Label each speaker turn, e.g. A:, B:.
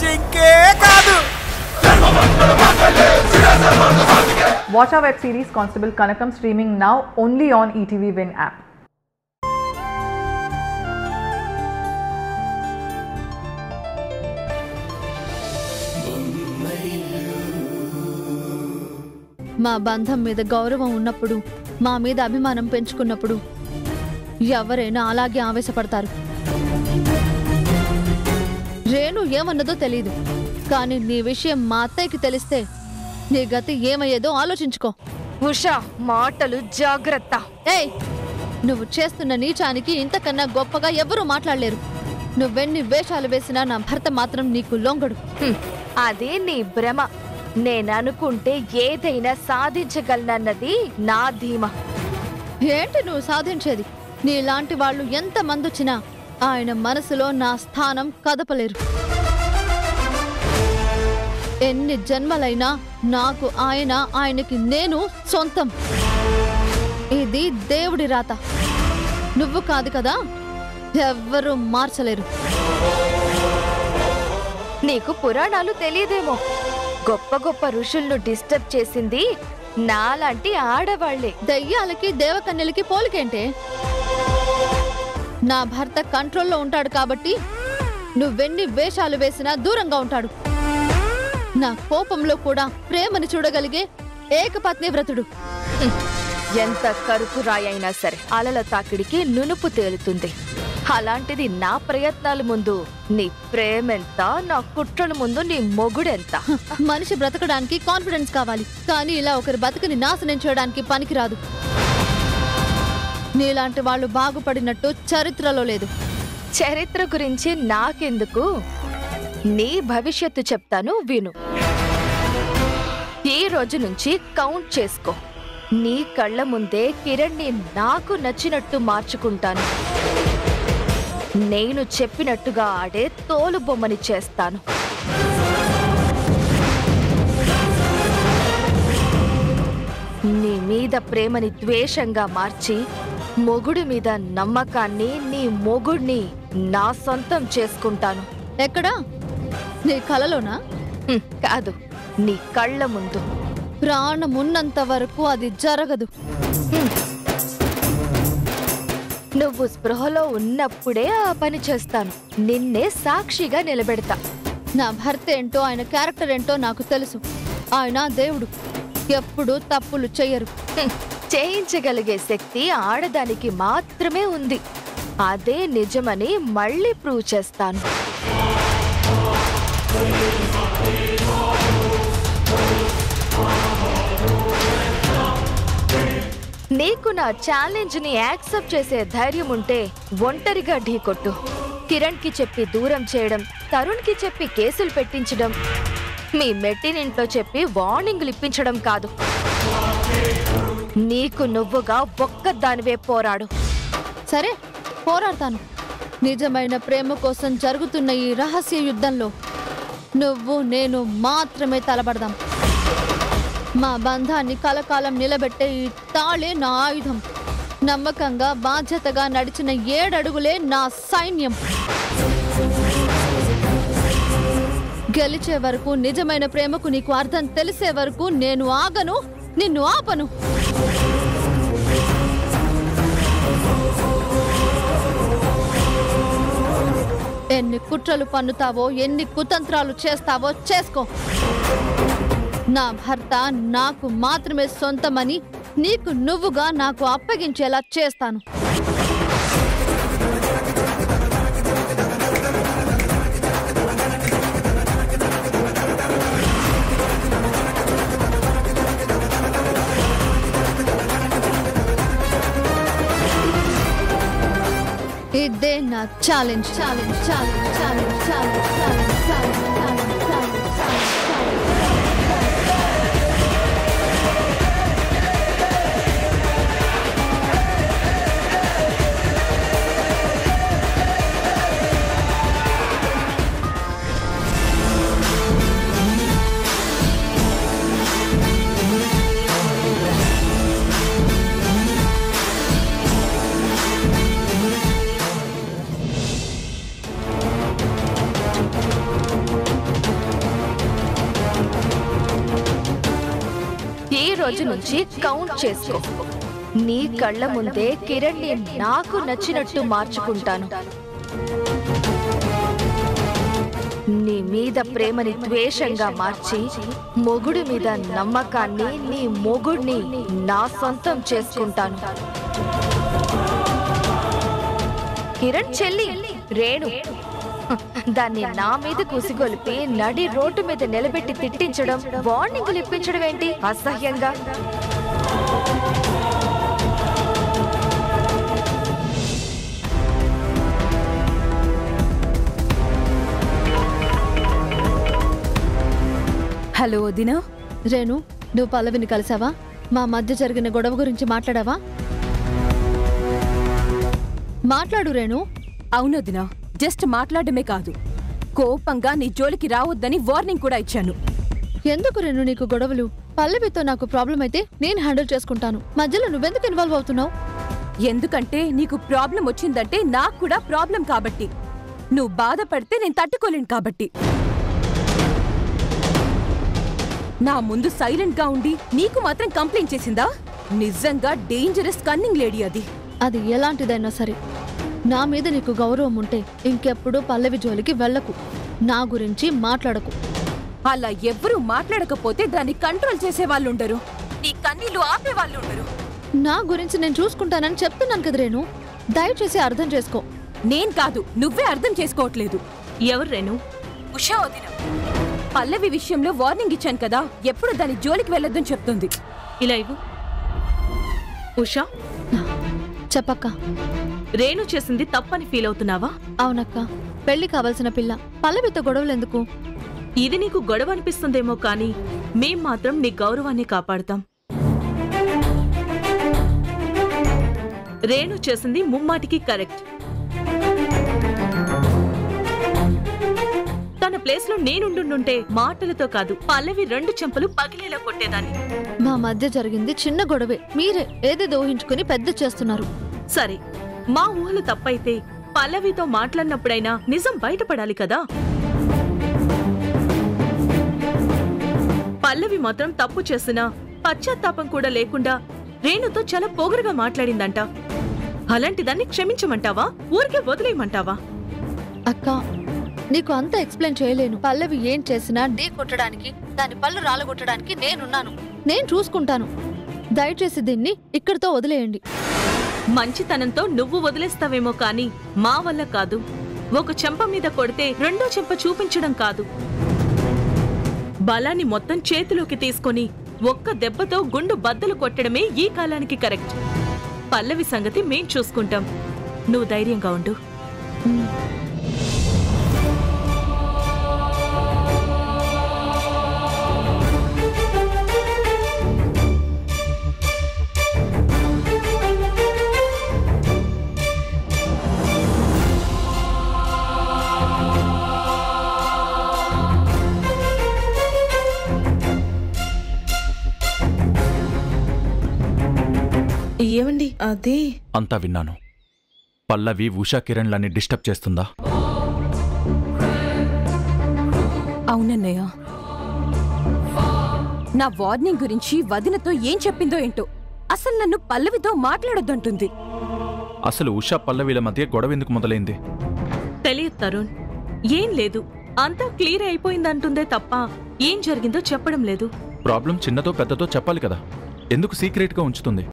A: జింకే కాదు.
B: Watch our web series Constable Kanakam streaming now only on ETV Win app.
C: మా బంధం మీద గౌరవం ఉన్నప్పుడు, మా మీద అభిమానం పెంచుకున్నప్పుడు ఎవరైనా అలాగే ఆవేశపడతారు. రేణు ఏమన్నదో తెలీదు, కానీ నీ విషయం మా అత్తయ్యకి తెలిస్తే నీ గతి ఏమయ్యేదో ఆలోచించుకో.
D: ఉషా, మాటలు జాగ్రత్త.
C: ఏయ్, నువ్వు చేస్తున్న నీచానికి ఇంతకన్నా గొప్పగా ఎవరూ మాట్లాడలేరు. నువ్వెన్ని వేషాలు వేసినా నా భర్త మాత్రం నీకు లొంగడు.
D: అదే నీ భ్రమ. నేననుకుంటే ఏదైనా సాధించగలనన్నది నా ధీమా.
C: ఏంటి నువ్వు సాధించేది? నీలాంటి వాళ్ళు ఎంతమంది వచ్చినా ఆయన మనసులో నా స్థానం కదపలేరు. ఎన్ని జన్మలైనా నాకు ఆయన, ఆయనకి నేను సొంతం. ఇది దేవుడి రాత. నువ్వు కాదు కదా, ఎవ్వరూ మార్చలేరు.
D: నీకు పురాణాలు తెలియదేమో. గొప్ప గొప్ప ఋషులను డిస్టర్బ్ చేసింది నాలాంటి ఆడవాళ్లే.
C: దయ్యాలకి దేవకన్యలకి పోలికేంటే? నా భర్త కంట్రోల్లో ఉంటాడు కాబట్టి నువ్వెన్ని వేషాలు వేసినా దూరంగా ఉంటాడు. నా కోపంలో కూడా ప్రేమని చూడగలిగే ఏకపత్ని వ్రతుడు.
D: ఎంత కరుకు రాయైనా సరే అలల తాకిడికి నునుపు తేలుతుంది. అలాంటిది నా ప్రయత్నాల ముందు నీ ప్రేమెంత, నా కుట్రల ముందు నీ మొగుడెంత.
C: మనిషి బ్రతకడానికి కాన్ఫిడెన్స్ కావాలి, కానీ ఇలా ఒకరి బతుకుని నాశనం చేయడానికి పనికిరాదు. నీలాంటి వాళ్ళు బాగుపడినట్టు చరిత్రలో లేదు.
D: చరిత్ర గురించి నాకెందుకు, నీ భవిష్యత్తు చెప్తాను విను. ఈ రోజు నుంచి కౌంట్ చేసుకో. నీ కళ్ళ ముందే కిరణ్ని నాకు నచ్చినట్టు మార్చుకుంటాను. నేను చెప్పినట్టుగా ఆడే తోలు బొమ్మని చేస్తాను. నీ మీద ప్రేమని ద్వేషంగా మార్చి, మొగుడి మీద నమ్మకాన్ని, నీ మొగుడిని నా సొంతం చేసుకుంటాను.
C: ఎక్కడా? నీ కలలోనా?
D: కాదు, నీ కళ్ళ ముందు.
C: ప్రాణమున్నంత వరకు అది జరగదు.
D: నువ్వు స్పృహలో ఉన్నప్పుడే ఆ పని చేస్తాను. నిన్నే సాక్షిగా నిలబెడతా.
C: నా భర్త ఏంటో, ఆయన క్యారెక్టర్ ఏంటో నాకు తెలుసు. ఆయన దేవుడు, ఎప్పుడూ తప్పులు చెయ్యరు.
D: చేయించగలిగే శక్తి ఆడదానికి మాత్రమే ఉంది. అదే నిజమని మళ్ళీ ప్రూవ్ చేస్తాను. నీకు నా ఛాలెంజ్ ని యాక్సెప్ట్ చేసే ధైర్యం ఉంటే ఒంటరిగా ఢీకొట్టు. కిరణ్ కి చెప్పి దూరం చేయడం, తరుణ్ కి చెప్పి కేసులు పెట్టించడం, మీ మెట్టినింట్లో చెప్పి వార్నింగ్లు ఇప్పించడం కాదు. నీకు నువ్వుగా ఒక్కదానివే పోరాడు.
C: సరే, పోరాడతాను. నిజమైన ప్రేమ కోసం జరుగుతున్న ఈ రహస్య యుద్ధంలో నువ్వు నేను మాత్రమే తలబడదాం. మా బంధాన్ని కలకాలం నిలబెట్టే ఈ తాళే నా ఆయుధం. నమ్మకంగా, బాధ్యతగా నడిచిన 7 అడుగులే నా సైన్యం. గెలిచే వరకు, నిజమైన ప్రేమకు నీకు అర్థం తెలిసే వరకు నేను ఆగను, నిన్ను ఆపను. ఎన్ని కుట్రలు పన్నుతావో, ఎన్ని కుతంత్రాలు చేస్తావో చేసుకో. నా భర్త నాకు మాత్రమే సొంతమని నీకు నువ్వుగా నాకు అప్పగించేలా చేస్తాను. ఇదే నా challenge. Challenge challenge challenge challenge challenge challenge challenge challenge.
D: రోజు నుంచి కౌంట్ చేసుకో. నీ కళ్ళ ముందే కిరణ్ ని నాకు నచ్చినట్టు మార్చుకుంటాను. నీ మీద ప్రేమని ద్వేషంగా మార్చి మొగుడి మీద నమ్మకాన్ని, నీ మొగుడిని నా సొంతం చేసుకుంటాను. కిరణ్ చెల్లి రేణు, దాన్ని నా మీద కుసిగొలిపి నడి రోడ్డు మీద నిలబెట్టి తిట్టించడం, వార్నింగులు ఇప్పించడం ఏంటి అసహ్యంగా?
A: హలో వదినా.
C: రేణు, నువ్వు పల్లవిని కలిసావా? మా మధ్య జరిగిన గొడవ గురించి మాట్లాడావా? మాట్లాడు రేణు.
A: అవును వదినా, జస్ట్ మాట్లాడమే కాదు, కోపంగా నీ జోలికి రావద్దని వార్నింగ్ కూడా ఇచ్చాను.
C: ఎందుకు రేణు నీకు గొడవలు? పల్లవితో నాకు ప్రాబ్లం అయితే నేను హ్యాండిల్ చేసుకుంటాను. మధ్యలో నువ్వెందుకు ఇన్వాల్వ్ అవుతున్నావు?
A: ఎందుకంటే నీకు ప్రాబ్లం వచ్చిందంటే నాకు కూడా ప్రాబ్లం కాబట్టి. నువ్వు బాధపడితే నేను తట్టుకోలేను కాబట్టి. నా ముందు సైలెంట్ గా ఉండి నీకు మాత్రం కంప్లైంట్ చేసిందా? నిజంగా డేంజరస్ కన్నింగ్ లేడీ అది.
C: అది ఎలాంటిదైనా సరే, నా మీద నీకు గౌరవం ఉంటే ఇంకెప్పుడు పల్లవి జోలికి వెళ్ళకు, నా గురించి మాట్లాడకు.
A: అలా ఎవ్వరూ మాట్లాడకపోతే దాన్ని కంట్రోల్ చేసేవాళ్ళుండరు, నీ కన్నీళ్లు ఆపేవాళ్ళుండరు.
C: నా గురించి నేను చూసుకుంటానని చెప్తున్నాను కదా రేణు, దయచేసి అర్థం చేసుకో.
A: నేను కాదు, నువ్వే అర్థం చేసుకోవట్లేదు.
E: ఎవరు రేణు?
A: ఉషా వదిన. పల్లవి విషయంలో వార్నింగ్ ఇచ్చాను కదా, ఎప్పుడు దాని జోలికి వెళ్ళొద్దని చెప్తుంది.
E: ఇలా ఇవ్వు. ఉషా,
C: చెప్పక్క.
E: రేణు చేసింది తప్పని ఫీల్ అవుతున్నావా?
C: అవునక్క, పెళ్లి కావాల్సిన పిల్ల పల్లవితో గొడవలు ఎందుకు?
E: ఇది నీకు గొడవ అనిపిస్తుందేమో కానీ మేం మాత్రం నీ గౌరవాన్ని కాపాడుతాం. రేణు చేసింది ముమ్మాటికి కరెక్ట్. తన ప్లేస్ లో నేనుండుంటే మాటలతో కాదు, పల్లవి 2 చెంపలు పగిలేలా కొట్టేదాన్ని.
C: మా మధ్య జరిగింది చిన్న గొడవే, మీరే ఏదేదో ఊహించుకుని పెద్ద చేస్తున్నారు.
E: సరే, మా ఊహలు తప్పైతే పల్లవితో మాట్లాడినప్పుడైనా నిజం బయటపడాలి కదా. పల్లవి మాత్రం తప్పు చేసినా పశ్చాత్తాపం కూడా లేకుండా రేణుతో చాలా పొగరుగా మాట్లాడిందంట. అలాంటిదాన్ని క్షమించమంటావా, ఊరికే వదిలేయమంటావా?
C: అక్క, నీకు అంతా ఎక్స్ప్లెయిన్ చేయలేను. పల్లవి ఏం చేసినా ఢీ కొట్టడానికి, దాని పళ్ళు రాలగొట్టడానికి నేనున్నాను. నేను చూసుకుంటాను. దయచేసి దీన్ని ఇక్కడితో వదిలేయండి.
E: మంచితనంతో నువ్వు వదిలేస్తావేమో కాని మా వల్ల కాదు. ఒక చెంప మీద కొడితే 2వ చెంప చూపించడం కాదు, బలాన్ని మొత్తం చేతిలోకి తీసుకొని ఒక్క దెబ్బతో గుండు బద్దలు కొట్టడమే ఈ కాలానికి కరెక్ట్. పల్లవి సంగతి మేం చూసుకుంటాం, నువ్వు ధైర్యంగా ఉండు. ఏమండి అదే
F: అంతా విన్నాను. పల్లవి ఉషా కిరణ్లని డిస్టర్బ్ చేస్తుందా?
A: అవునన్నయ్య, నా వార్నింగ్ గురించి వదినతో ఏం చెప్పిందో ఏంటో. అసలు నన్ను పల్లవితో మాట్లాడొద్దంటుంది.
F: అసలు ఉషా పల్లవిల మధ్య గొడవ ఎందుకు మొదలైంది?
E: తెలియదు తరుణ్, ఏం లేదు, అంతా క్లియర్ అయిపోయిందంటుందే తప్ప ఏం జరిగిందో చెప్పడం లేదు.
F: ప్రాబ్లం చిన్నతో పెద్దతో చెప్పాలి కదా, ఎందుకు సీక్రెట్ గా ఉంచుతుంది?